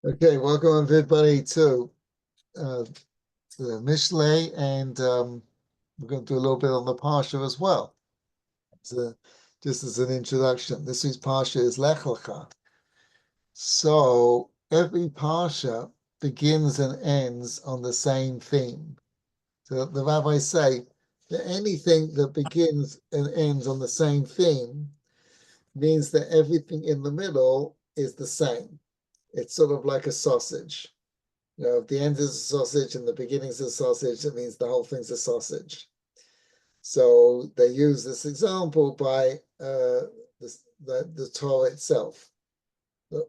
Okay, welcome everybody uh, to the Mishley, and we're going to do a little bit on the Parsha as well. So, just as an introduction, this week's Parsha is Lech Lecha. So every Parsha begins and ends on the same theme. So the rabbis say that anything that begins and ends on the same theme means that everything in the middle is the same. It's sort of like a sausage. If the end is a sausage and the beginning is a sausage, it means the whole thing's a sausage. So they use this example by the Torah itself.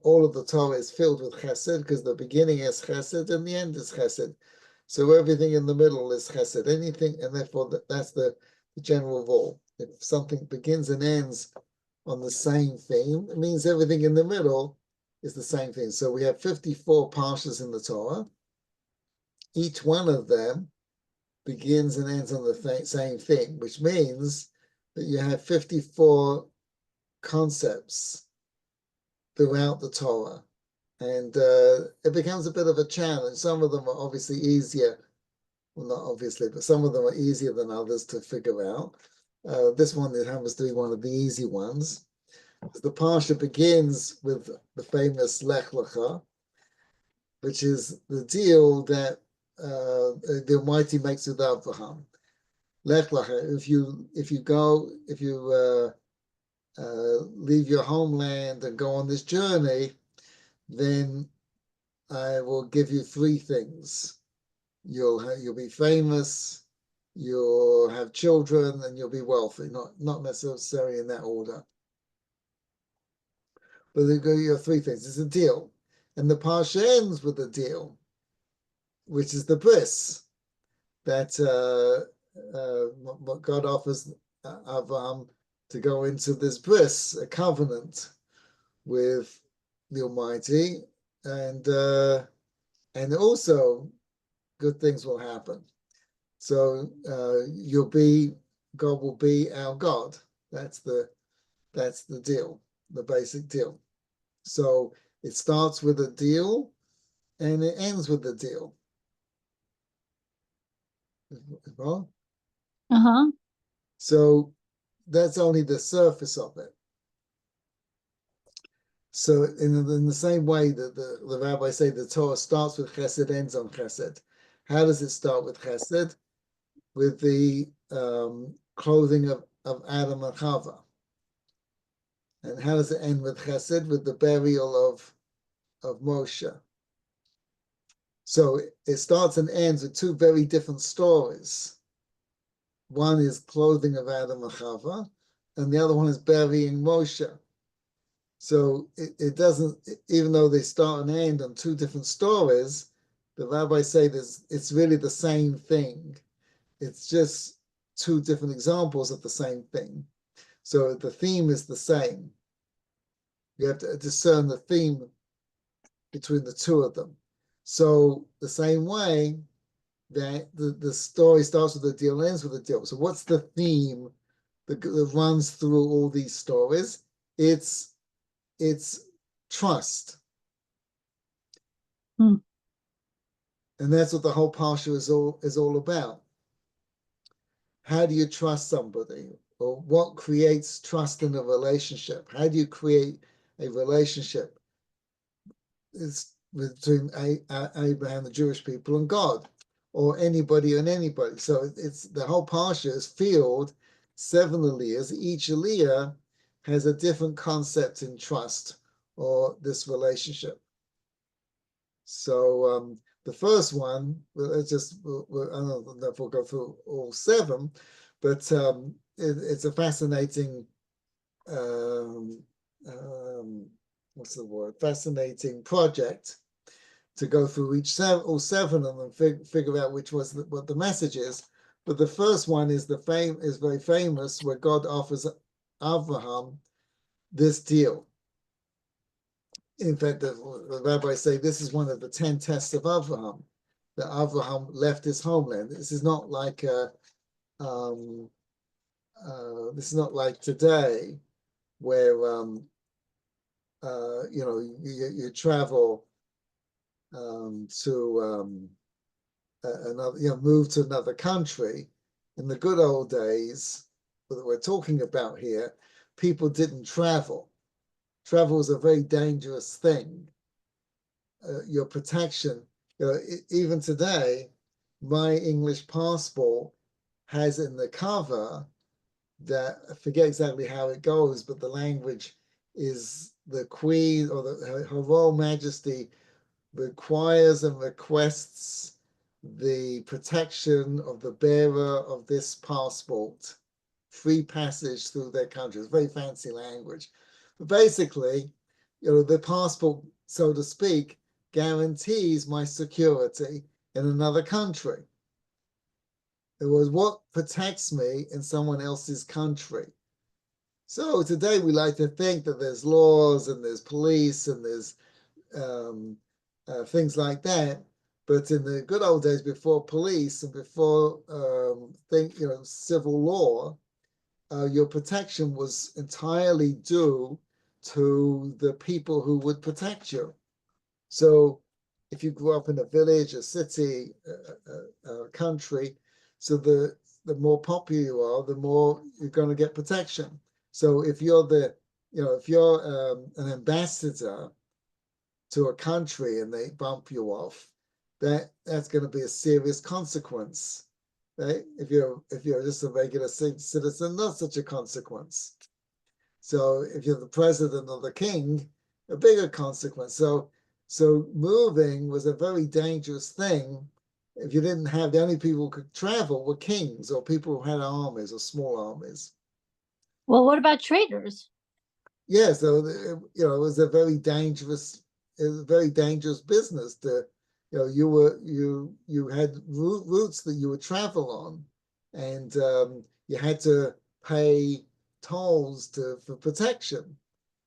All of the Torah is filled with chesed because the beginning is chesed and the end is chesed. So everything in the middle is chesed. Anything, and therefore that's the general rule. If something begins and ends on the same theme, it means everything in the middle is the same thing. So we have 54 parshas in the Torah. Each one of them begins and ends on the same thing, which means that you have 54 concepts throughout the Torah. And it becomes a bit of a challenge. Some of them are obviously easier. Well, not obviously, but some of them are easier than others to figure out. This one happens to be one of the easy ones. The Parsha begins with the famous Lech Lecha, which is the deal that the Almighty makes with Abraham. Lech Lecha, if you leave your homeland and go on this journey, then I will give you three things. You'll be famous, you'll have children, and you'll be wealthy. Not necessarily in that order, but you have three things. It's a deal, and the parsha ends with a deal, which is the bris that what God offers Abraham to go into this bris, a covenant with the Almighty, and also good things will happen. So God will be our God. That's the deal, the basic deal. So it starts with a deal and it ends with a deal. Uh-huh. So that's only the surface of it. So in the same way that the rabbis say the Torah starts with chesed, ends on chesed. How does it start with chesed? With the clothing of Adam and Chava. And how does it end with chesed? With the burial of Moshe. So it starts and ends with two very different stories. One is clothing of Adam and Chava, and the other one is burying Moshe. So it doesn't, even though they start and end on two different stories, the rabbis say it's really the same thing. It's just two different examples of the same thing. So the theme is the same. You have to discern the theme between the two of them. So the same way that the story starts with a deal and ends with a deal. So what's the theme that runs through all these stories? It's trust. Hmm. And that's what the whole Parsha is all about. How do you trust somebody? Or what creates trust in a relationship? How do you create a relationship? It's between Abraham, the Jewish people, and God, or anybody and anybody. So it's the whole Parsha is filled 7 aliyahs. Each aliyah has a different concept in trust or this relationship. So the first one, let's just, I don't know if we'll go through all 7, but it's a fascinating, what's the word? Fascinating project to go through all 7 of them, figure out what the message is. But the first one is very famous, where God offers Abraham this deal. In fact, the rabbis say this is one of the 10 tests of Abraham, that Abraham left his homeland. This is not like today, where you travel to another, move to another country. In the good old days that we're talking about here, people didn't travel. Travel is a very dangerous thing. Your protection, even today, my English passport has in the cover that, I forget exactly how it goes, but the language is the Queen or Her Royal Majesty requires and requests the protection of the bearer of this passport, free passage through their country. It's very fancy language. But basically, the passport, so to speak, guarantees my security in another country. It was what protects me in someone else's country. So today we like to think that there's laws and there's police and there's things like that. But in the good old days, before police and before civil law, your protection was entirely due to the people who would protect you. So if you grew up in a village, a city, a country, so the more popular you are, the more you're going to get protection. So if you're an ambassador to a country and they bump you off, that's going to be a serious consequence. Right? If you're just a regular citizen, not such a consequence. So if you're the president or the king, a bigger consequence. So moving was a very dangerous thing. If you didn't have, the only people who could travel were kings or people who had armies or small armies. Well, what about traders? Yeah, so it was a very dangerous business. You had routes that you would travel on, and you had to pay tolls for protection.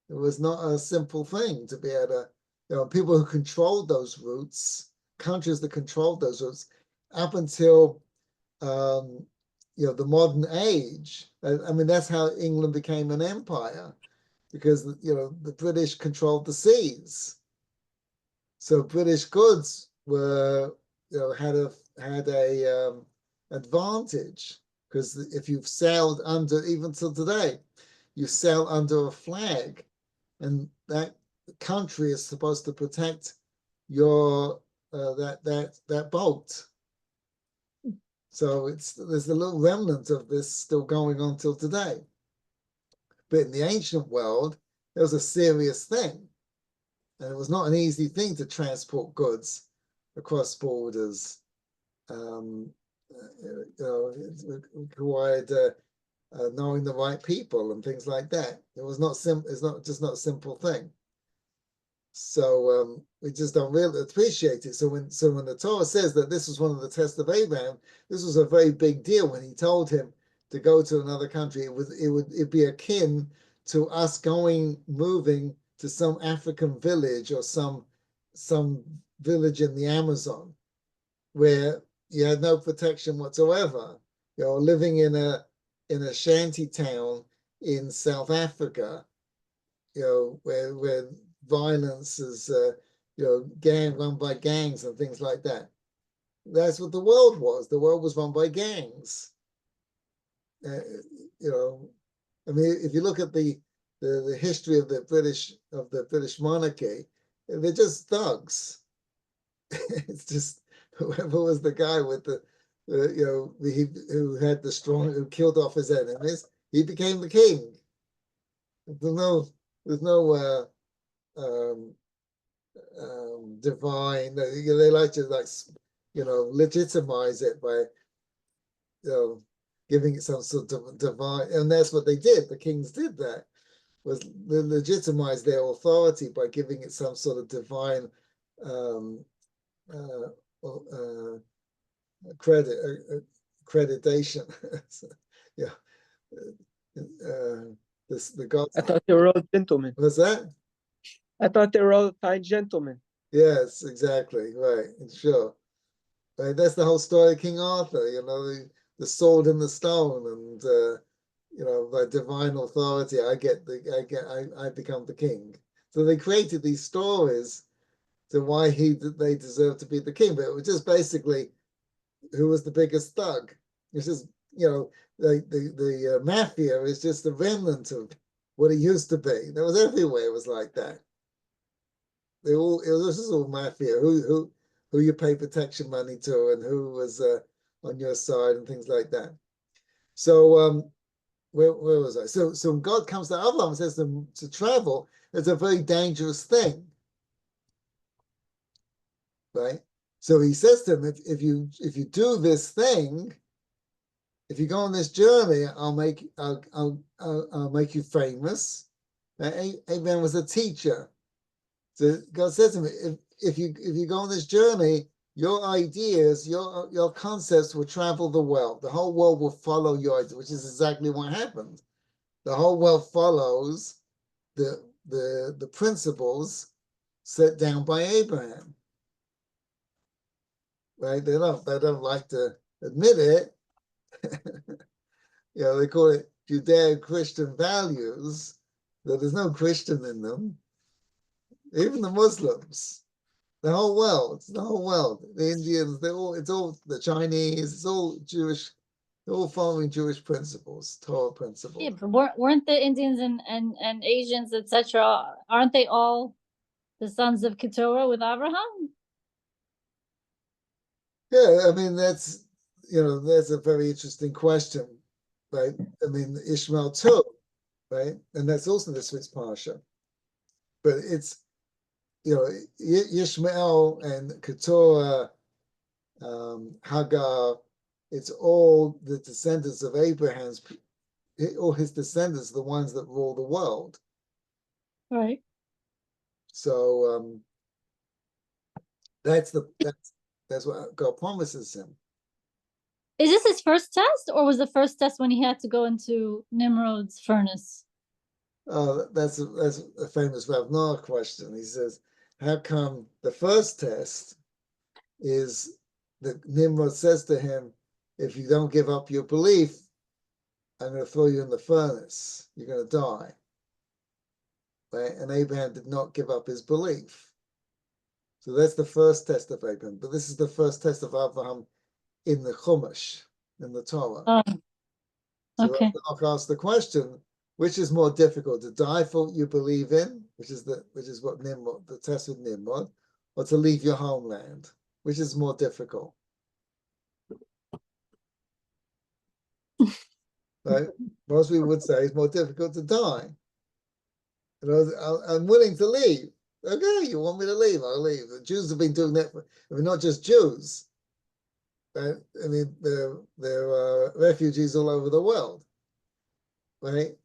It was not a simple thing to be able to, people who controlled those routes, countries that controlled those routes, up until the modern age. I mean, that's how England became an empire, because the British controlled the seas. So British goods were had a advantage, because if you've sailed under, even till today, you sail under a flag, and that country is supposed to protect your that boat. So there's a little remnant of this still going on till today. But in the ancient world, it was a serious thing. And it was not an easy thing to transport goods across borders. It required knowing the right people and things like that. It was not simple. It's not just not a simple thing. So we just don't really appreciate it. So when the Torah says that this was one of the tests of Abraham, this was a very big deal. When he told him to go to another country, it'd be akin to us moving to some African village or some village in the Amazon, where you had no protection whatsoever. Living in a shanty town in South Africa, where violence is run by gangs and things like that. That's what the world was. The world was run by gangs. I mean, if you look at the history of the British monarchy, they're just thugs. It's just whoever was the guy with who had the strong, who killed off his enemies, he became the king. There's no divine. They like to legitimize it by giving it some sort of divine, and that's what they did. The kings did that, was legitimize their authority by giving it some sort of divine accreditation. Yeah. The gods. I thought they were all gentlemen. What's that? I thought they were all fine gentlemen. Yes, exactly. Right. Sure. Right. That's the whole story of King Arthur, the sword and the stone, and by divine authority, I become the king. So they created these stories to why they deserve to be the king. But it was just basically who was the biggest thug. It's just, the mafia is just a remnant of what it used to be. That was everywhere. It was like that. This is all mafia. Who you pay protection money to, and who was on your side, and things like that. So where was I? So God comes to Abraham and says to travel. It's a very dangerous thing, right? So he says to him, if you do this thing, if you go on this journey, I'll make you famous. Now, Abraham was a teacher. So God says to him, if you go on this journey, your ideas, your concepts will travel the world. The whole world will follow your ideas, which is exactly what happened. The whole world follows the principles set down by Abraham. Right? They don't like to admit it. They call it Judeo-Christian values. There's no Christian in them. Even the Muslims, the whole world, the Indians, it's all the Chinese, it's all Jewish, they're all following Jewish principles, Torah principles. Yeah, but weren't the Indians and Asians, etc., aren't they all the sons of Keturah with Abraham? Yeah, I mean, that's a very interesting question, right? I mean, Ishmael too, right? And that's also the Swiss Parsha. But it's, Ishmael and Keturah, Hagar, it's all the descendants of Abraham's, all his descendants, the ones that rule the world. Right. So that's what God promises him. Is this his first test, or was the first test when he had to go into Nimrod's furnace? That's a famous Rav Noah question. He says, how come the first test is that Nimrod says to him, if you don't give up your belief, I'm going to throw you in the furnace. You're going to die. Right? And Abraham did not give up his belief. So that's the first test of Abraham. But this is the first test of Abraham in the Chumash, in the Torah. Oh, okay. So I'll ask the question, which is more difficult, to die for what you believe in, which is what Nimrod, the test with Nimrod, or to leave your homeland? Which is more difficult? Right? Most people would say it's more difficult to die. I'm willing to leave. Okay, you want me to leave? I'll leave. The Jews have been doing that not just Jews. Right? I mean, there are refugees all over the world. Right?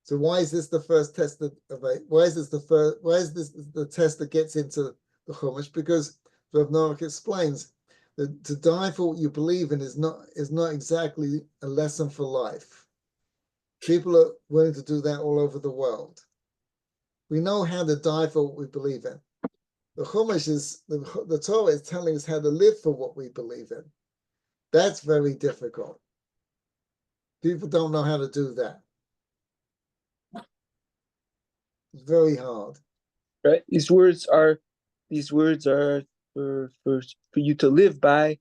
So why is this the first test why is this the test that gets into the Chumash? Because Rav Noah explains that to die for what you believe in is not exactly a lesson for life. People are willing to do that all over the world. We know how to die for what we believe in. The Chumash is the Torah is telling us how to live for what we believe in. That's very difficult. People don't know how to do that. It's very hard. Right? These words are for you to live by,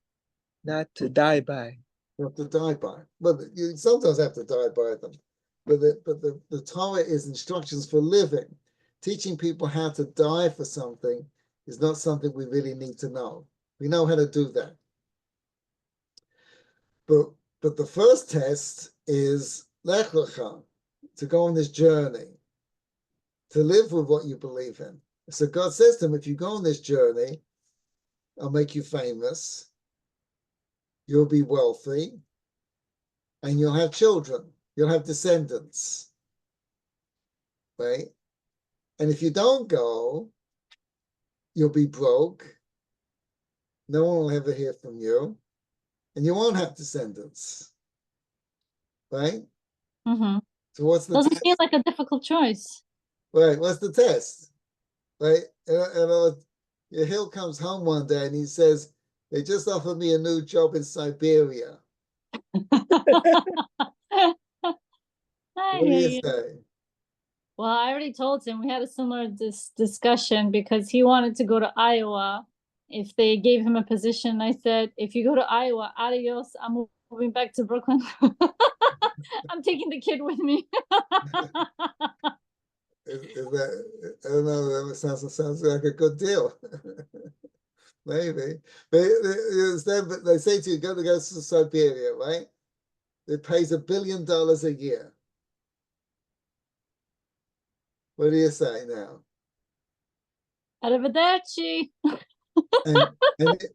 not to die by. You have to die by. But you sometimes have to die by them. But the Torah is instructions for living. Teaching people how to die for something is not something we really need to know. We know how to do that. But the first test is Lech Lecha, to go on this journey, to live with what you believe in. So God says to him, if you go on this journey, I'll make you famous, you'll be wealthy, and you'll have children, you'll have descendants, right? And if you don't go, you'll be broke, no one will ever hear from you, and you won't have descendants, right? Mm-hmm. So what's the Doesn't test? feel like a difficult choice. Right, what's the test? Right? And Hill comes home one day and he says, they just offered me a new job in Siberia. What do you say? Well, I already told him we had a similar discussion because he wanted to go to Iowa if they gave him a position. I said, if you go to Iowa, adios, I'm moving back to Brooklyn. I'm taking the kid with me. Is that, I don't know, that sounds like a good deal. Maybe. But but they say to you, go to Siberia, right? It pays $1 billion a year. What do you say now? Arrivederci. And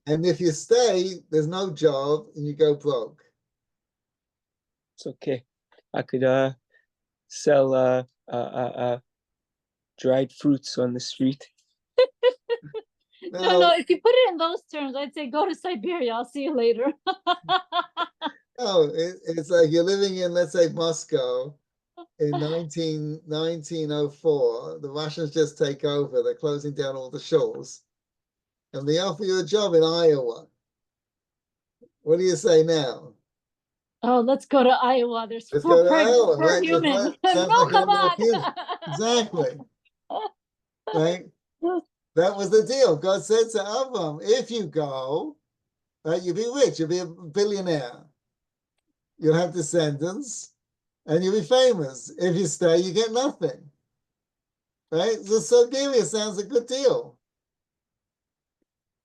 and if you stay, there's no job and you go broke. It's okay. I could sell dried fruits on the street. No, if you put it in those terms, I'd say go to Siberia. I'll see you later. No, it's like you're living in, let's say, Moscow in 1904. The Russians just take over. They're closing down all the shows. And they offer you a job in Iowa. What do you say now? Oh, let's go to Iowa. There's Let's four go to Iowa, per right? human. Sounds No like a lot more Chabad. human. Exactly. Right? That was the deal. God said to Avram, if you go, right, you'll be rich, you'll be a billionaire. You'll have descendants and you'll be famous. If you stay, you get nothing. Right? So Siberia sounds a good deal.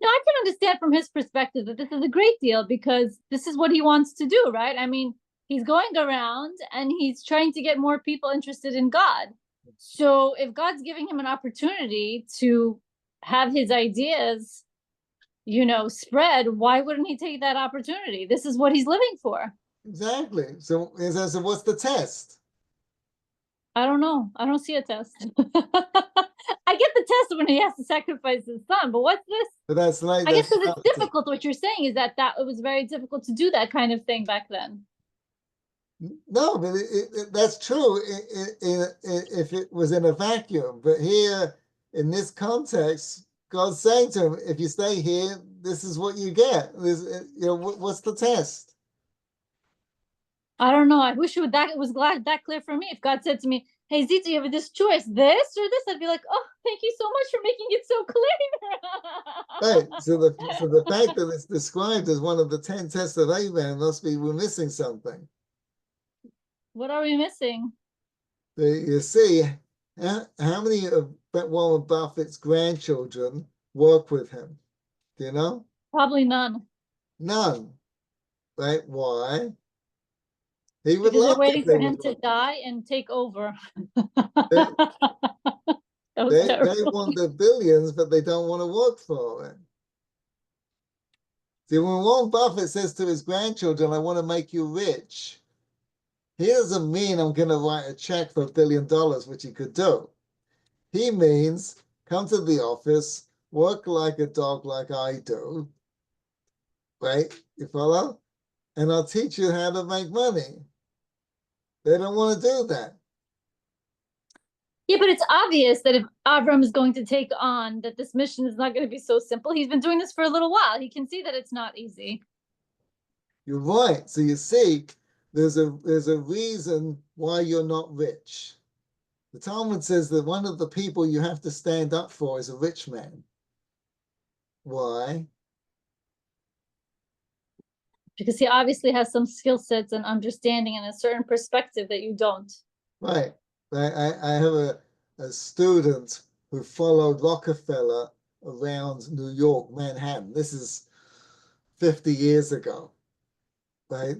No, I can understand from his perspective that this is a great deal because this is what he wants to do, right? I mean, he's going around and he's trying to get more people interested in God. So if God's giving him an opportunity to have his ideas, spread, why wouldn't he take that opportunity? This is what he's living for. Exactly. So what's the test? I don't know. I don't see a test. I get the test when he has to sacrifice his son, but what's this? But that's like, I guess because it's difficult. What you're saying is that it was very difficult to do that kind of thing back then. No, but that's true if it was in a vacuum. But here, in this context, God's saying to him, if you stay here, this is what you get. What's the test? I don't know. I wish it was that clear for me. If God said to me, "Hey, Zita, you have this choice, this or this," I'd be like, "Oh, thank you so much for making it so clear." Right. So the fact that it's described as one of the 10 tests of Abraham must be we're missing something. What are we missing? You see, how many of Warren Buffett's grandchildren work with him? Do you know? Probably none. None. Right? Why? He would Because they're love waiting if they for him would to work. die and take over. They, That was they terrible. want the billions, but they don't want to work for it. See, when Warren Buffett says to his grandchildren, I want to make you rich, he doesn't mean I'm going to write a check for $1 billion, which he could do. He means come to the office, work like a dog like I do, right? You follow? And I'll teach you how to make money. They don't want to do that. Yeah, but it's obvious that if Avram is going to take on that this mission is not going to be so simple. He's been doing this for a little while. He can see that it's not easy. You're right. So you see, there's a reason why you're not rich. The Talmud says that one of the people you have to stand up for is a rich man. Why? Because he obviously has some skill sets and understanding and a certain perspective that you don't. Right. I have a student who followed Rockefeller around New York, Manhattan. This is 50 years ago. Right?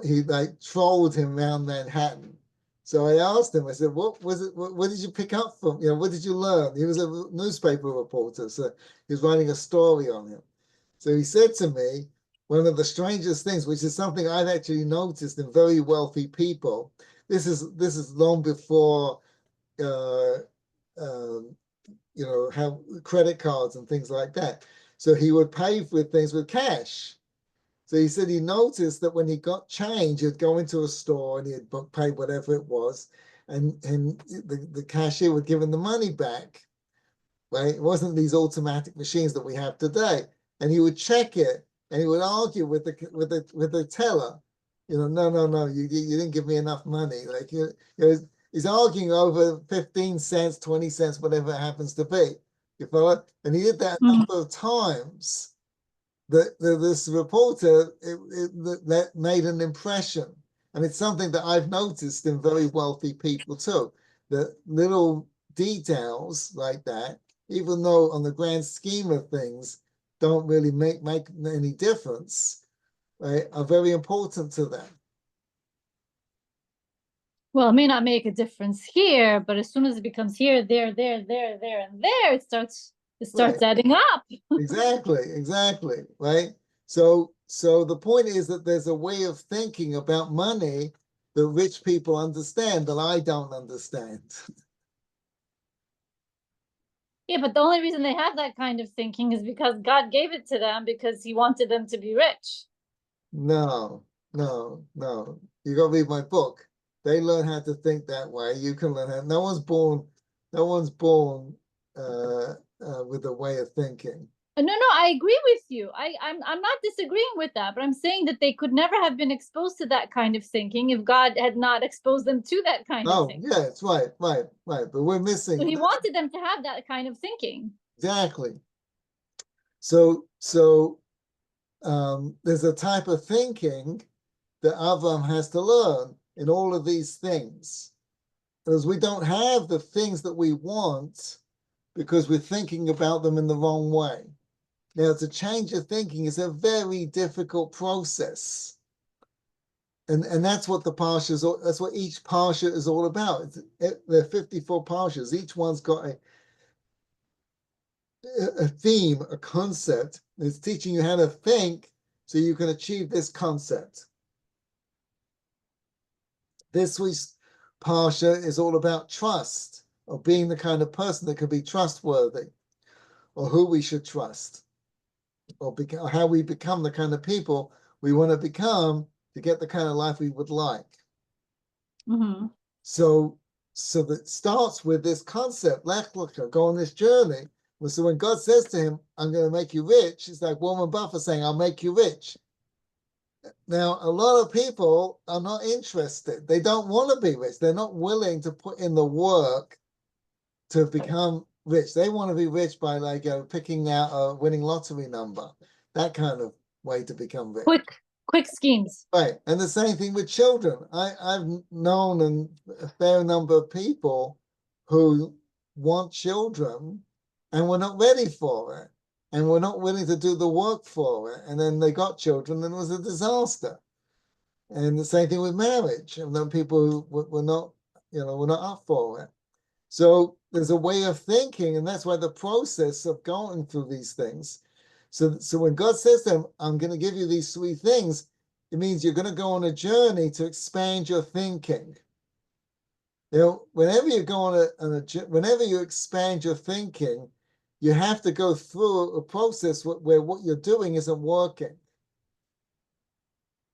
He like trolled him around Manhattan. So I asked him, I said, what was it? What did you pick up from? What did you learn? He was a newspaper reporter, so he was writing a story on him. So he said to me, one of the strangest things, which is something I've actually noticed in very wealthy people. This is long before have credit cards and things like that. So he would pay for things with cash. So he said he noticed that when he got change, he'd go into a store and he'd pay whatever it was, and the cashier would give him the money back. Right? It wasn't these automatic machines that we have today. And he would check it and he would argue with the teller. No, you didn't give me enough money. Like He's arguing over 15 cents, 20 cents, whatever it happens to be. You follow? And he did that a number of times. This reporter, that made an impression. And it's something that I've noticed in very wealthy people too. That little details like that, even though on the grand scheme of things don't really make any difference, right, are very important to them. Well, it may not make a difference here, but as soon as it becomes here, there, and there, it starts Right. adding up. Exactly, right? So the point is that there's a way of thinking about money that rich people understand that I don't understand. Yeah, but the only reason they have that kind of thinking is because God gave it to them because he wanted them to be rich. No. You got to read my book. They learn how to think that way. You can learn how. No one's born with a way of thinking. No, I agree with you. I'm not disagreeing with that, but I'm saying that they could never have been exposed to that kind of thinking if God had not exposed them to that kind of thinking. Yeah, it's right. But we're missing. So he wanted them to have that kind of thinking. Exactly. So there's a type of thinking that Avram has to learn in all of these things. Because we don't have the things that we want because we're thinking about them in the wrong way. Now, to change your thinking is a very difficult process. And that's what that's what each Parsha is all about. There are 54 Parshas. Each one's got a theme, a concept. It's teaching you how to think so you can achieve this concept. This week's Parsha is all about trust, or being the kind of person that can be trustworthy, or who we should trust, or how we become the kind of people we want to become to get the kind of life we would like. Mm-hmm. So that starts with this concept, Lech Lecha, go on this journey. So when God says to him, I'm going to make you rich, it's like Warren Buffett saying, I'll make you rich. Now, a lot of people are not interested. They don't want to be rich. They're not willing to put in the work to become rich. They want to be rich by picking out a winning lottery number, that kind of way to become rich. Quick schemes. Right. And the same thing with children. I've known a fair number of people who want children and were not ready for it and were not willing to do the work for it. And then they got children and it was a disaster. And the same thing with marriage. I've known people who were not up for it. So there's a way of thinking, and that's why the process of going through these things. So when God says to them, I'm going to give you these 3 things, it means you're going to go on a journey to expand your thinking. Whenever you go whenever you expand your thinking, you have to go through a process where what you're doing isn't working.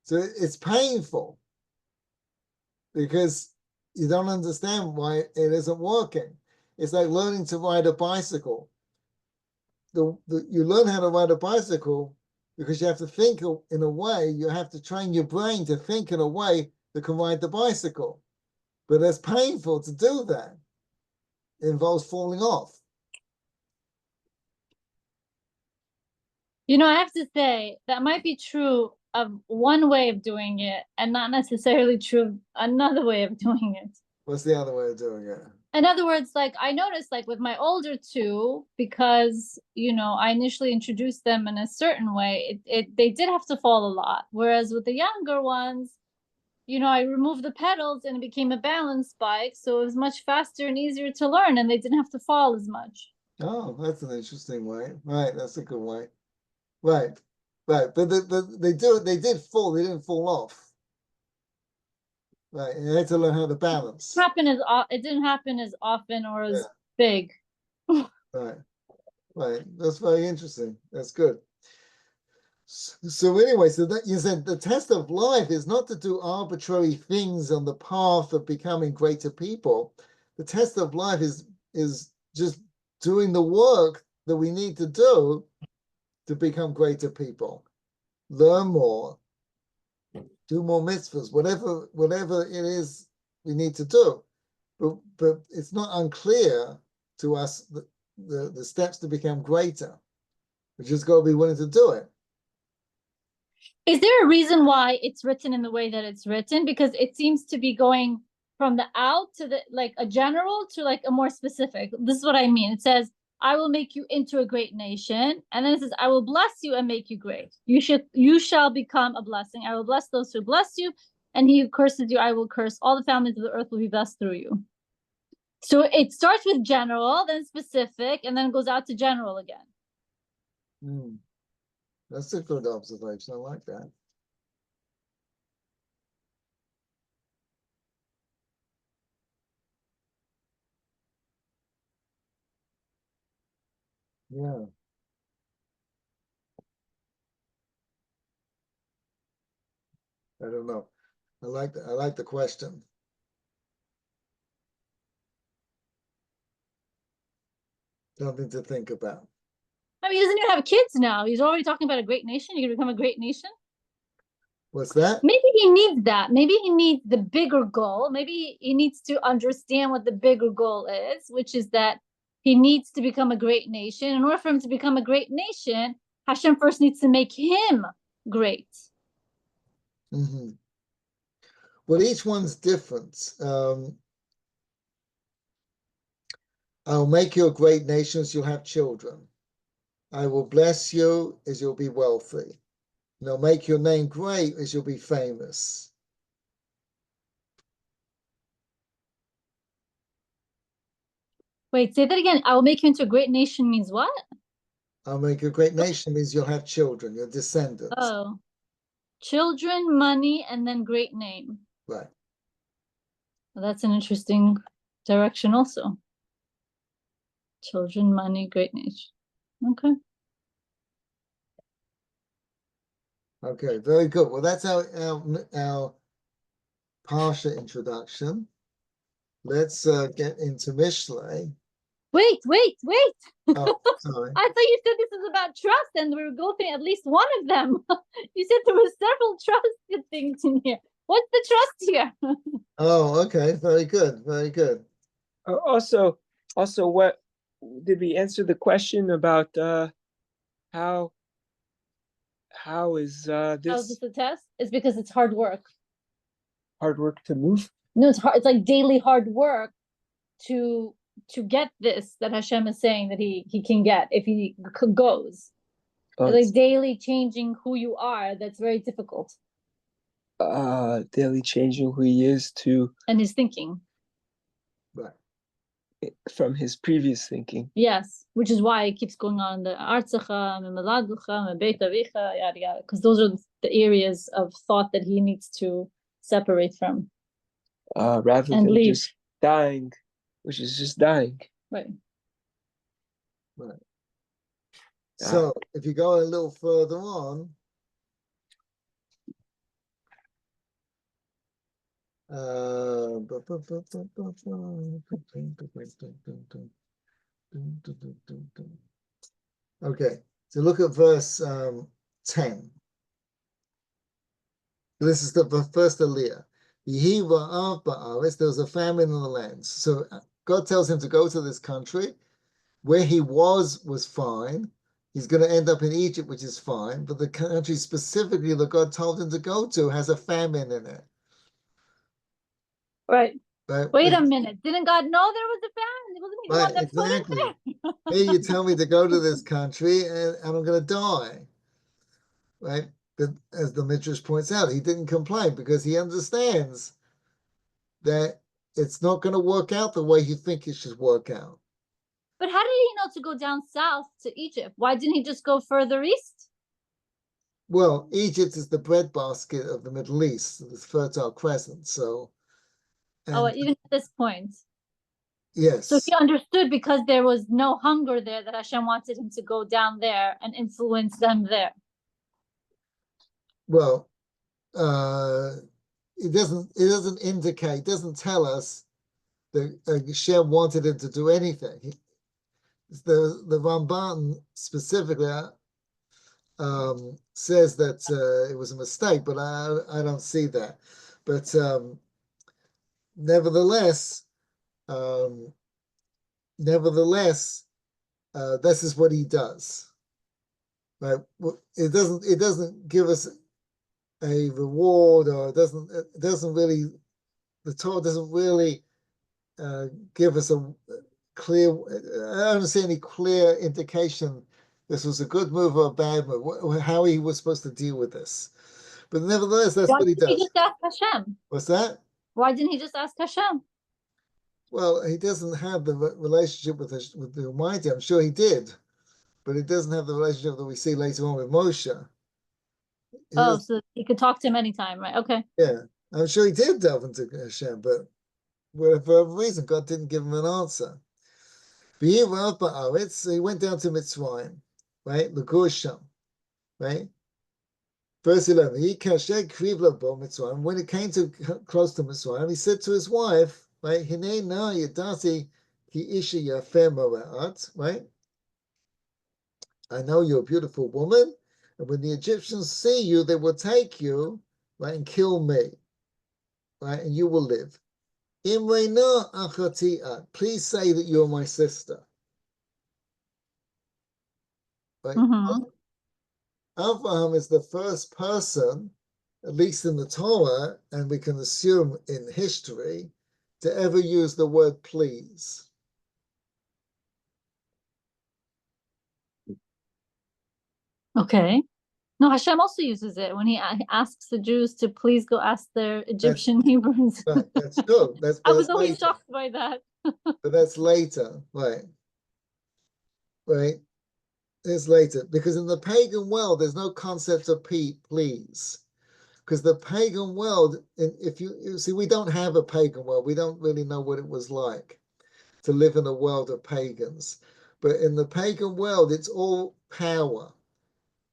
So it's painful because you don't understand why it isn't working. It's like learning to ride a bicycle. You learn how to ride a bicycle because you have to think in a way, you have to train your brain to think in a way that can ride the bicycle. But it's painful to do that. It involves falling off. I have to say that might be true of one way of doing it and not necessarily true of another way of doing it. What's the other way of doing it? In other words, I noticed with my older 2, because, I initially introduced them in a certain way, they did have to fall a lot. Whereas with the younger ones, I removed the pedals and it became a balance bike. So it was much faster and easier to learn and they didn't have to fall as much. Oh, that's an interesting way. Right. That's a good way. Right. But they did fall. They didn't fall off. Right. And they had to learn how to balance. It didn't happen as often or as big. Right. That's very interesting. That's good. So anyway, so that you said the test of life is not to do arbitrary things on the path of becoming greater people. The test of life is just doing the work that we need to do to become greater people. Learn more, do more mitzvahs, whatever it is we need to do. but it's not unclear to us the steps to become greater. We just got to be willing to do it. Is there a reason why it's written in the way that it's written? Because it seems to be going from the out to the like a general to like a more specific. This is what I mean. It says, I will make you into a great nation. And then it says, I will bless you and make you great. You shall become a blessing. I will bless those who bless you, and he who curses you, I will curse. All the families of the earth will be blessed through you. So it starts with general, then specific, and then goes out to general again. That's a good observation. I like that. Yeah. I don't know. I like the question. Something to think about. I mean, he doesn't even have kids now. He's already talking about a great nation. You're going to become a great nation. What's that? Maybe he needs that. Maybe he needs the bigger goal. Maybe he needs to understand what the bigger goal is, which is that he needs to become a great nation. In order for him to become a great nation, Hashem first needs to make him great. Well, each one's different. I'll make you a great nation as you'll have children. I will bless you as you'll be wealthy. And I'll make your name great as you'll be famous. Wait, say that again. I will make you into a great nation means what? I'll make you a great nation means you'll have children, your descendants. Oh, children, money, and then great name. Right. Well, that's an interesting direction also. Children, money, great nation. Okay. Okay, very good. Well, that's our Parsha introduction. Let's get into Mishley. Wait. Oh, sorry. I thought you said this is about trust, and we were going through at least one of them. You said there were several trusted things in here. What's the trust here? Oh, okay. Very good. Very good. Also, what did we answer the question about how is How's this this a test? It's because it's hard work. hard work to move? No, it's hard. It's like daily hard work to get this that Hashem is saying that he can get if he goes. Oh, It's like daily changing who you are. That's very difficult. Daily changing who he is to And his thinking. Right. From his previous thinking. Yes, which is why it keeps going on the Artsacha, yada yada, because those are the areas of thought that he needs to separate from. Rather and than leave. just dying, which is just dying. Right. Right. So if you go a little further on, okay, so look at verse 10. This is the first Aliyah. There was a famine in the land. So God tells him to go to this country. Where he was fine. He's going to end up in Egypt, which is fine. But the country specifically that God told him to go to has a famine in it. Right. Right? Wait a minute. Didn't God know there was a famine? Wasn't he the one that exactly. put it there? Here you tell me to go to this country and I'm going to die. Right? But as the Midrash points out, he didn't complain because he understands that it's not going to work out the way you think it should work out. But how did he know to go down south to Egypt? Why didn't he just go further east? Well, Egypt is the breadbasket of the Middle East, this Fertile Crescent. So, Even at this point. Yes. So he understood because there was no hunger there that Hashem wanted him to go down there and influence them there. Well, it doesn't indicate, doesn't tell us that Hashem wanted him to do anything. The Ramban specifically says that it was a mistake, but I don't see that. But nevertheless, Nevertheless, this is what he does. Right? It doesn't give us a reward, or it doesn't really, the Torah doesn't really give us a clear, I don't see any clear indication this was a good move or a bad move, how he was supposed to deal with this. But nevertheless, that's Why what he didn't he does. just ask Hashem? What's that? Why didn't he just ask Hashem? Well, he doesn't have the relationship with the Almighty. I'm sure he did, but he doesn't have the relationship that we see later on with Moshe. Oh, so he could talk to him anytime, right? Okay. Yeah, I'm sure he did delve into Hashem, but for whatever reason, God didn't give him an answer. So he went down to Mitzrayim, right? L'Gusham, right? Verse 11. When it came to close to Mitzrayim, he said to his wife, right? Hinei na yadati ki isha yafeh mo'at, right? I know you're a beautiful woman, and when the Egyptians see you, they will take you, right, and kill me, right, and you will live. Please say that you're my sister. Right? Mm-hmm. Abraham is the first person, at least in the Torah, and we can assume in history, to ever use the word please. Okay. No, Hashem also uses it when he asks the Jews to please go ask their Egyptian Hebrews. Right, that's true. I was That's always later. shocked by that. But that's later, right? Right? It's later. Because in the pagan world, there's no concept of please. Because the pagan world, if you see, we don't have a pagan world. We don't really know what it was like to live in a world of pagans. But in the pagan world, it's all power.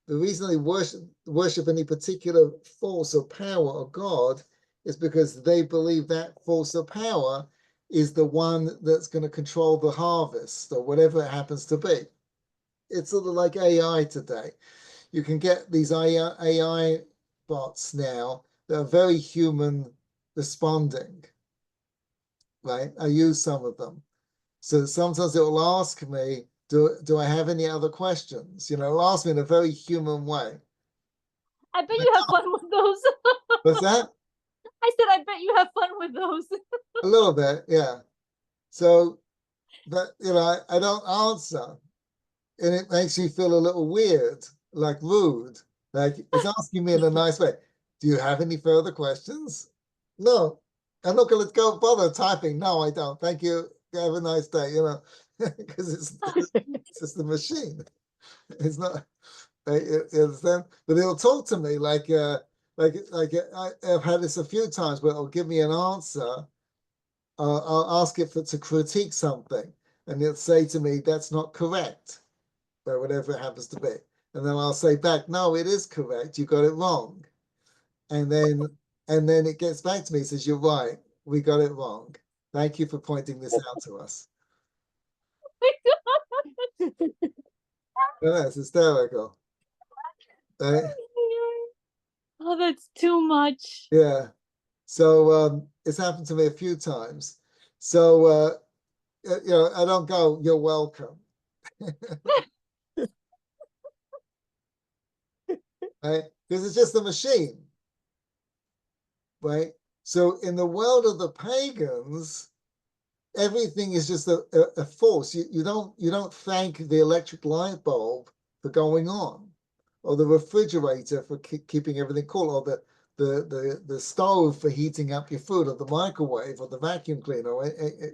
The reason they worship any particular force or power or God is because they believe that force or power is the one that's going to control the harvest or whatever it happens to be. It's sort of like AI today. You can get these AI bots now that are very human responding, right? I use some of them. So sometimes it will ask me, do I have any other questions? It'll ask me in a very human way. I bet you have fun with those. What's that? I said, I bet you have fun with those. A little bit, yeah. So, but I don't answer, and it makes me feel a little weird, like rude. Like it's asking me in a nice way. Do you have any further questions? No, I'm not going to go bother typing. No, I don't. Thank you. Have a nice day. Because it's just a machine. It's not. You understand? But it'll talk to me like I've had this a few times, where it'll give me an answer. I'll ask it to critique something, and it'll say to me, "That's not correct," or whatever it happens to be. And then I'll say back, "No, it is correct. You got it wrong." And then it gets back to me, says, "You're right. We got it wrong. Thank you for pointing this out to us." Yeah, it's hysterical. Right? Oh, that's too much. Yeah. So it's happened to me a few times. So I don't go, "You're welcome." Right? Because it's just a machine. Right? So in the world of the pagans, everything is just a force. You don't thank the electric light bulb for going on, or the refrigerator for keeping everything cool, or the stove for heating up your food, or the microwave, or the vacuum cleaner.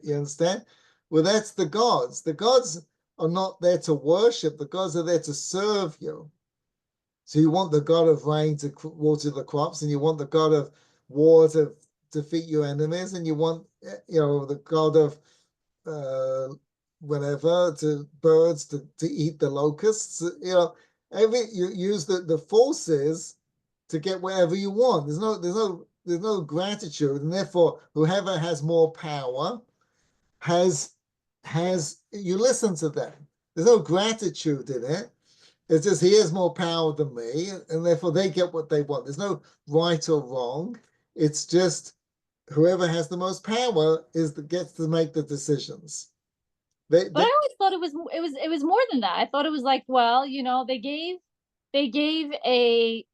You understand? Well, that's the gods. The gods are not there to worship. The gods are there to serve you. So you want the god of rain to water the crops, and you want the god of war to defeat your enemies, and you want the god of whatever, to birds to eat the locusts. You use the forces to get wherever you want. There's no gratitude, and therefore whoever has more power has you listen to them. There's no gratitude in it. It's just he has more power than me, and therefore they get what they want. There's no right or wrong. It's just whoever has the most power gets to make the decisions. But I always thought it was more than that. I thought it was like, well, they gave a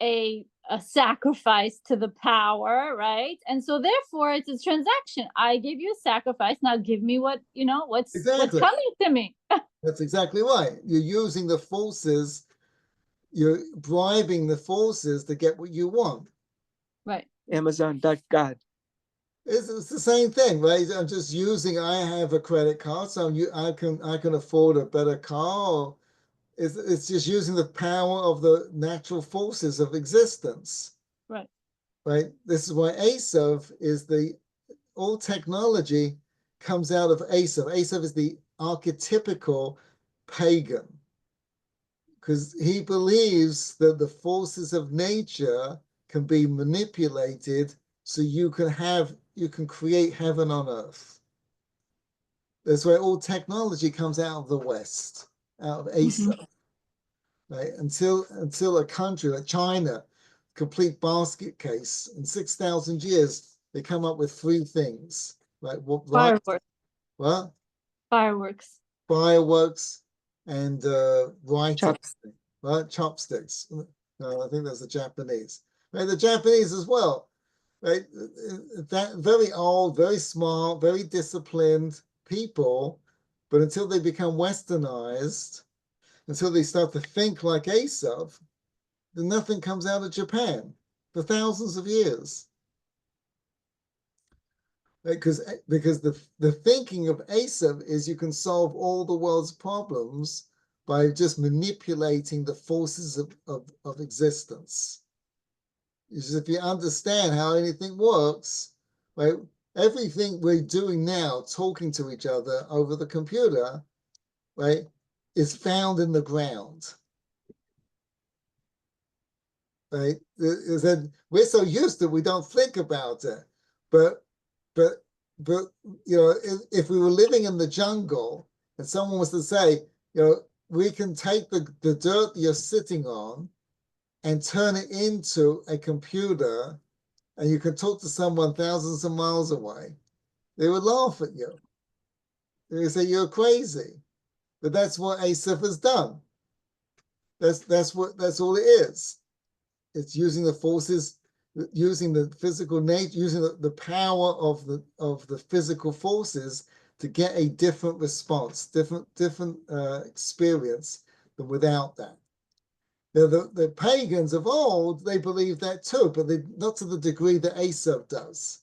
sacrifice to the power, right? And so therefore it's a transaction. I gave you a sacrifice. Now give me what's coming to me. That's exactly right. You're using the forces, you're bribing the forces to get what you want. Right. Amazon.God. It's the same thing, right? I'm just I have a credit card, so I can afford a better car. It's just using the power of the natural forces of existence. Right. Right. This is why Esav is all technology comes out of Esav. Esav is the archetypical pagan, because he believes that the forces of nature can be manipulated so you can create heaven on earth. That's why all technology comes out of the West, out of Esav. Right? Until a country like China, complete basket case, in 6,000 years, they come up with three things. Right? Fireworks. What? Fireworks. Fireworks and writing. Chopsticks. Right? Chopsticks. No, I think that's the Japanese. Right? The Japanese as well. Right? That very old, very smart, very disciplined people, but until they become westernized, until they start to think like Esav, then nothing comes out of Japan for thousands of years. Right? Because the thinking of Esav is you can solve all the world's problems by just manipulating the forces of existence. If you understand how anything works, right? Everything we're doing now, talking to each other over the computer, right, is found in the ground. Right? Is that we're so used to it, we don't think about it. But if we were living in the jungle and someone was to say, we can take the dirt you're sitting on and turn it into a computer, and you can talk to someone thousands of miles away, they would laugh at you. They would say you're crazy. But that's what Asaph has done. That's all it is. It's using the forces, using the physical nature, using the power of the physical forces to get a different response, different experience than without that. Now, the pagans of old, they believe that too, but not to the degree that Asaph does.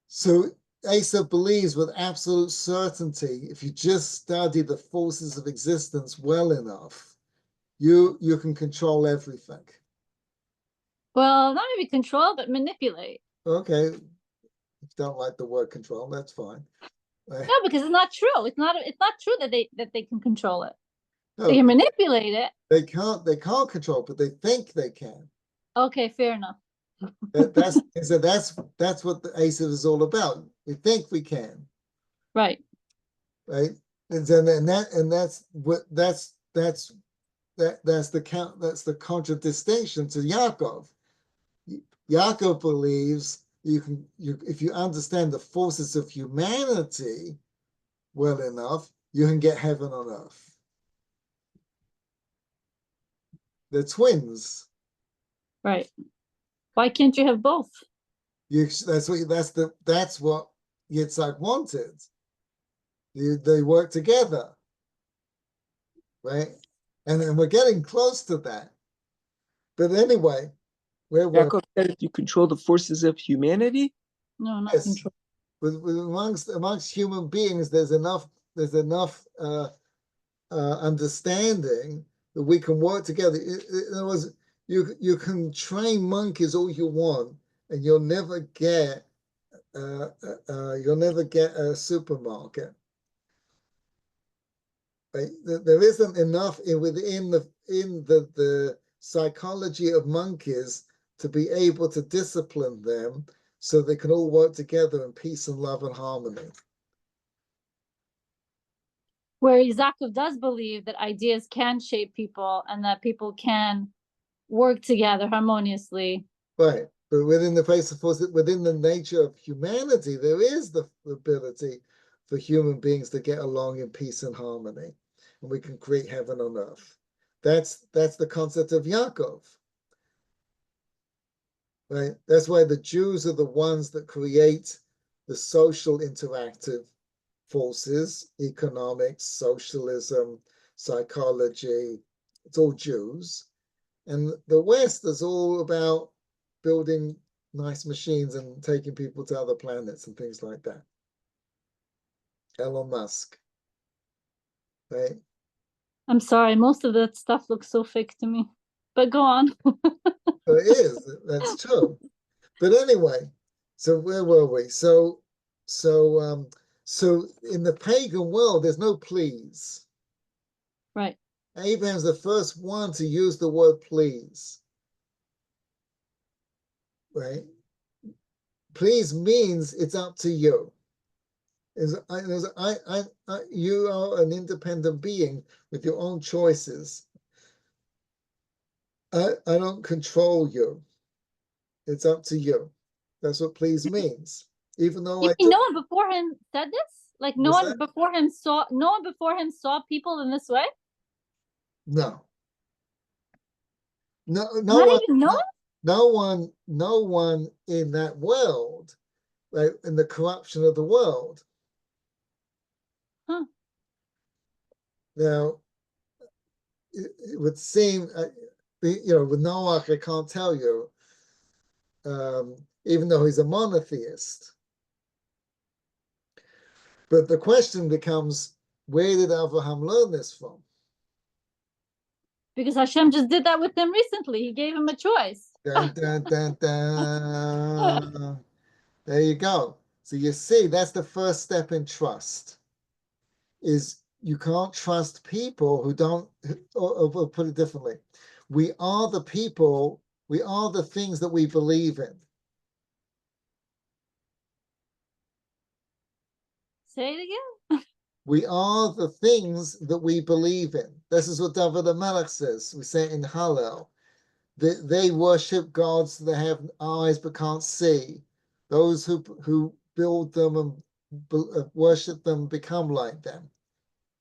So Asaph believes with absolute certainty, if you just study the forces of existence well enough, you can control everything. Well, not maybe control, but manipulate. Okay, if you don't like the word control, that's fine. No, because it's not true. It's not true that they can control it. No, they can manipulate it. They can't control, but they think they can. Okay, fair enough. That's what the Asaph is all about. We think we can. Right. Right. That's the contradistinction to Yaakov. Yaakov believes if you understand the forces of humanity well enough, you can get heaven on earth. They're twins. Right. Why can't you have both? That's what Yitzhak wanted. They work together, right? And we're getting close to that. But anyway, Yaakov said, if you control the forces of humanity, no, not yes, control. amongst human beings, there's enough understanding that we can work together. In other words, you can train monkeys all you want, and you'll never get a supermarket. Right? There isn't enough within the psychology of monkeys to be able to discipline them so they can all work together in peace and love and harmony. Where Yaakov does believe that ideas can shape people and that people can work together harmoniously. Right. But within the face of force, within the nature of humanity, there is the ability for human beings to get along in peace and harmony, and we can create heaven on earth. That's the concept of Yaakov. Right? That's why the Jews are the ones that create the social interactive forces, economics, socialism, psychology. It's all Jews. And the West is all about building nice machines and taking people to other planets and things like that. Elon Musk, right? I'm sorry, most of that stuff looks so fake to me. But go on. It is, that's true. But anyway, so where were we? So in the pagan world, there's no please. Right. Abraham's the first one to use the word please. Right? Please means it's up to you. You are an independent being with your own choices. I don't control you. It's up to you. That's what please means. Even though You mean no one before him said this? Like no one before him saw people in this way? No. No, Not even no one in that world, right, in the corruption of the world. Huh. Now, it would seem, with Noah, I can't tell you, even though he's a monotheist. But the question becomes, where did Abraham learn this from? Because Hashem just did that with him recently. He gave him a choice. Dun, dun, dun, dun. There you go. So you see, that's the first step in trust. Is you can't trust people who don't, or put it differently, we are the people, we are the things that we believe in. Say it again. We are the things that we believe in. This is what David HaMelech says. We say it in Hallel. They worship gods that have eyes but can't see. Those who build them and worship them become like them.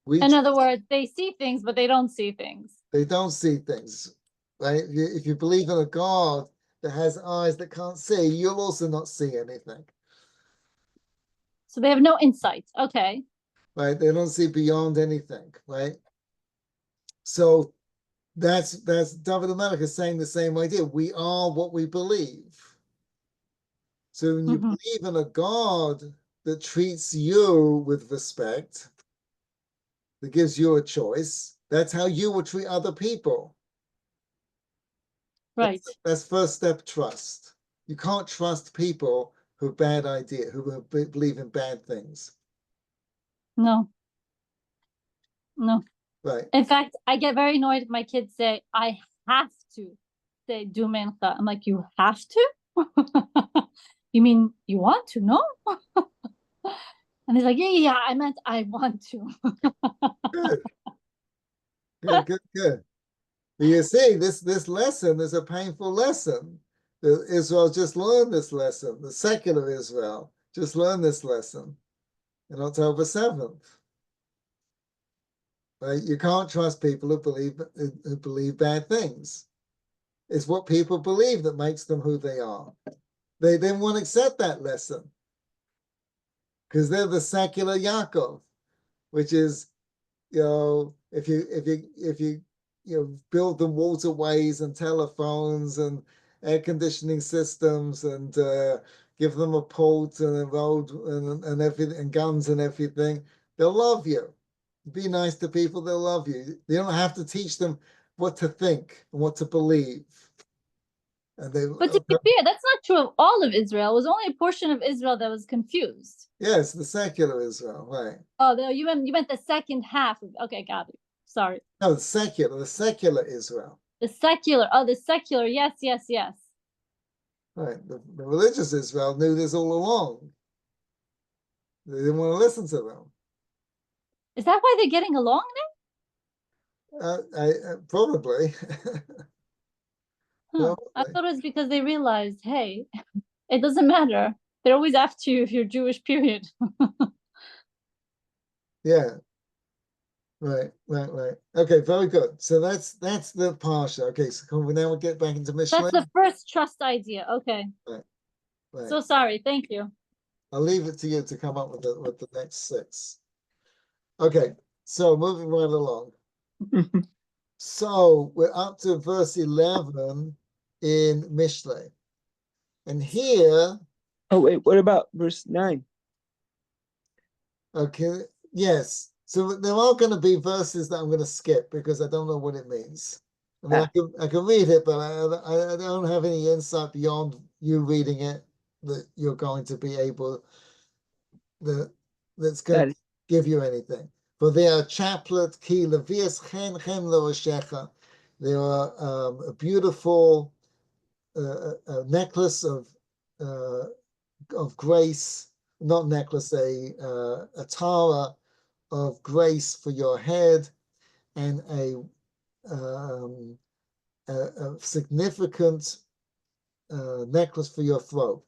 In other words, they see things, but they don't see things. They don't see things, right? If you believe in a God that has eyes that can't see, you'll also not see anything. So they have no insight. Okay. Right? They don't see beyond anything, right? So that's David HaMelech is saying the same idea. We are what we believe. So when you believe in a God that treats you with respect, that gives you a choice, that's how you will treat other people. Right. That's first step trust. You can't trust people who have bad idea, who believe in bad things. No. No. Right. In fact, I get very annoyed if my kids say, I have to say do mincha. I'm like, you have to? You mean you want to? No? And he's like, yeah, I meant I want to. Good. But you see, this lesson is a painful lesson. Israel just learned this lesson. The secular Israel just learned this lesson in October 7th. Right? You can't trust people who believe bad things. It's what people believe that makes them who they are. They then won't accept that lesson because they're the secular Yaakov, which is, if you build them waterways and telephones and air conditioning systems and give them a port and a road and everything and guns and everything, they'll love you. Be nice to people, they'll love you. You don't have to teach them what to think and what to believe. But to be fair, that's not true of all of Israel. It was only a portion of Israel that was confused. Yes, the secular Israel, right. Oh, you meant the second half. Okay, got it. Sorry. No, the secular Israel. The secular. Yes. Right. The religious Israel knew this all along. They didn't want to listen to them. Is that why they're getting along Probably. Huh. I Probably. thought it was because they realized, hey, it doesn't matter. They're always after you if you're Jewish, period. Yeah. Right. Okay, very good. So that's the Parsha. Okay, so can we now get back into That's Mishlei? the first trust idea. Okay. Right. Right. So sorry. Thank you. I'll leave it to you to come up with the next six. Okay, so moving right along. So we're up to verse 11 in Mishlei. And here, Oh wait, what about verse 9? okay, yes. So there are going to be verses that I'm going to skip because I don't know what it means. I mean, I can read it, but I don't have any insight beyond you reading it that you're going to be able that's going to give you anything. For they are chaplet ki levias chen chem lo. They are a beautiful a necklace of grace, not necklace, a tara of grace for your head, and a significant necklace for your throat.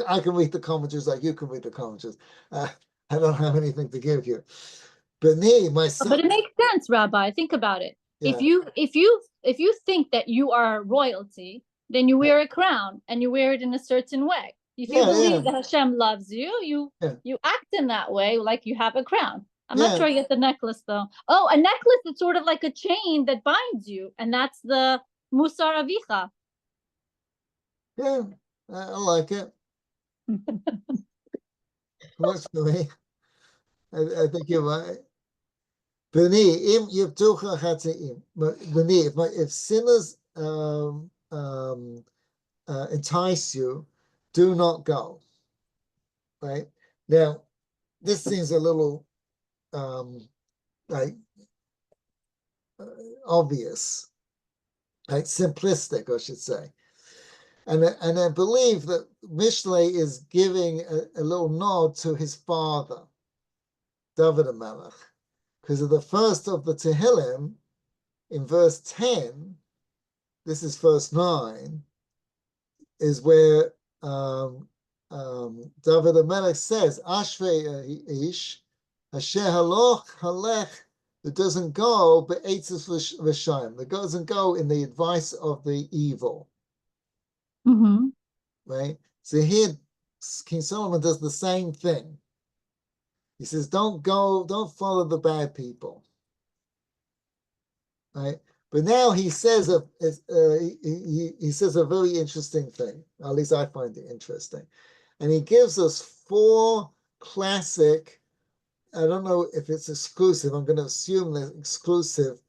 I can read the commentaries like you can read the commentaries. I don't have anything to give you. B'ni, my son. But it makes sense, Rabbi. Think about it. Yeah. If you think that you are royalty, then you wear a crown and you wear it in a certain way. If you believe that Hashem loves you, you act in that way, like you have a crown. I'm not sure I get the necklace though. Oh, a necklace is sort of like a chain that binds you, and that's the Musar Avicha. Yeah, I like it. Works for me. I think you're right. B'ni, im yivtucha chatzeim. B'ni, if sinners entice you, do not go. Right now, this seems a little like obvious, like simplistic, I should say. And I believe that Mishlei is giving a little nod to his father, David HaMelech, because of the first of the Tehillim in verse 10, this is verse 9, is where David HaMelech says, Ashrei ish, asher halech, that doesn't go, but eitzes v'shayim, that doesn't go in the advice of the evil. Mm-hmm. Right? So here, King Solomon does the same thing. He says, don't follow the bad people. Right? But now he says he says a very interesting thing. At least I find it interesting. And he gives us four classic, I don't know if it's exclusive, I'm going to assume that exclusive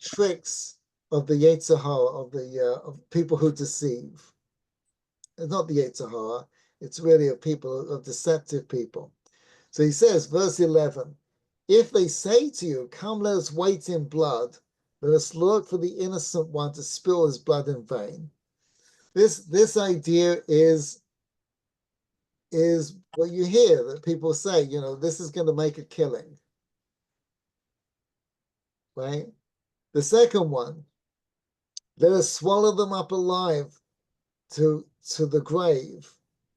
tricks of the Yetzer Hara, of people who deceive. It's not the Yetzer Hara, it's really of deceptive people. So he says, verse 11, if they say to you, come, let us wait in blood, let us look for the innocent one to spill his blood in vain. This idea is what you hear that people say, this is going to make a killing. Right? The second one, let us swallow them up alive to the grave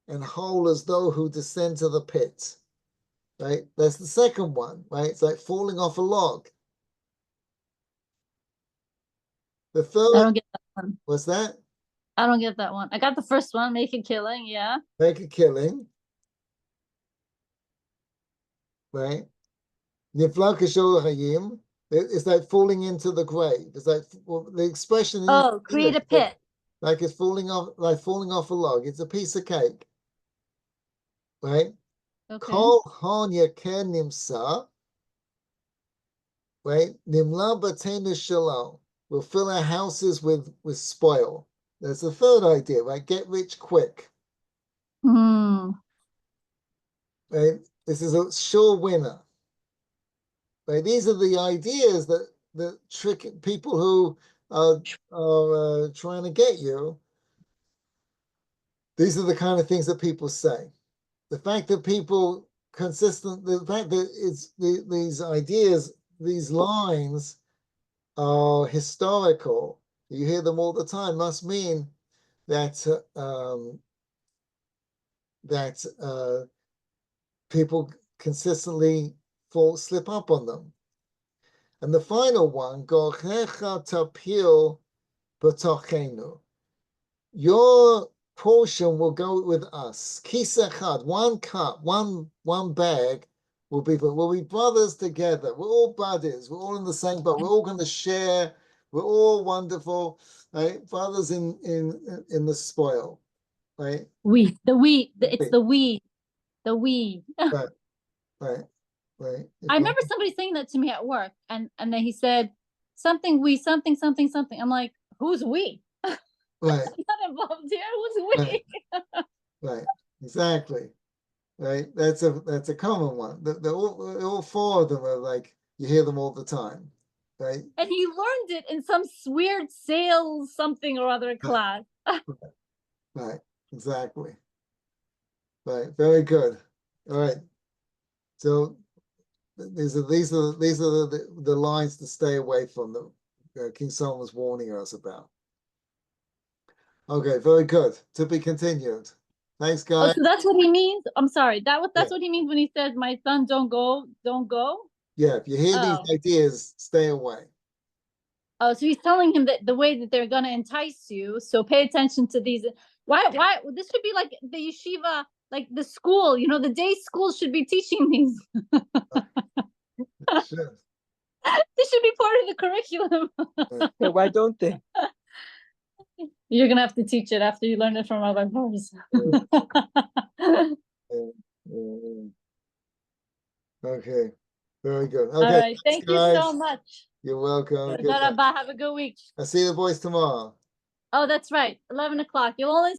and whole as though who descend to the pit. Right? That's the second one, right? It's like falling off a log. The third, I don't get that one. what's that? I don't get that one. I got the first one, make a killing, yeah. Make a killing. Right? Nifla kishol hayim. It's like falling into the grave. It's like the expression. Oh, create a pit. Like it's falling off a log. It's a piece of cake. Right? Kol hon yaken nimsa. Right? Nimla batenu shalom. We'll fill our houses with spoil. That's the third idea, right? Get rich quick. Hmm. Right? This is a sure winner. Right? These are the ideas that trick people who are trying to get you. These are the kind of things that people say. The fact that people the fact that these ideas, these lines are historical You hear them all the time. Must mean that people consistently slip up on them. And the final one, Gochecha tapil b'tochenu. Your portion will go with us. Kisechad, one cup, one bag will be brothers together. We're all buddies. We're all in the same boat. We're all going to share. We're all wonderful, right? Brothers in the spoil, right? It's the we. Right, right, right. I remember somebody saying that to me at work, and then he said something something. I'm like, who's we? Right. I'm not involved here. Who's we? Right. Exactly. Right. That's a common one. All four of them are like, you hear them all the time. Right. And he learned it in some weird sales something or other class. Right. Exactly. Right. Very good. All right. So these are the lines to stay away from that King Solomon was warning us about. Okay, very good. To be continued. Thanks, guys. So that's what he means. I'm sorry. That's what he means when he says, "My son, don't go." Yeah, if you hear these ideas, stay away. Oh, so he's telling him that the way that they're gonna entice you. So pay attention to these. Why? This should be like the yeshiva, like the school. The day school should be teaching these. Sure. This should be part of the curriculum. Yeah, why don't they? You're gonna have to teach it after you learn it from Rabbi Proverbs. Okay, very good. Okay, all right, thank you so much. You're welcome. Have a good week. I'll see the boys tomorrow. Oh, that's right, 11 o'clock. You'll only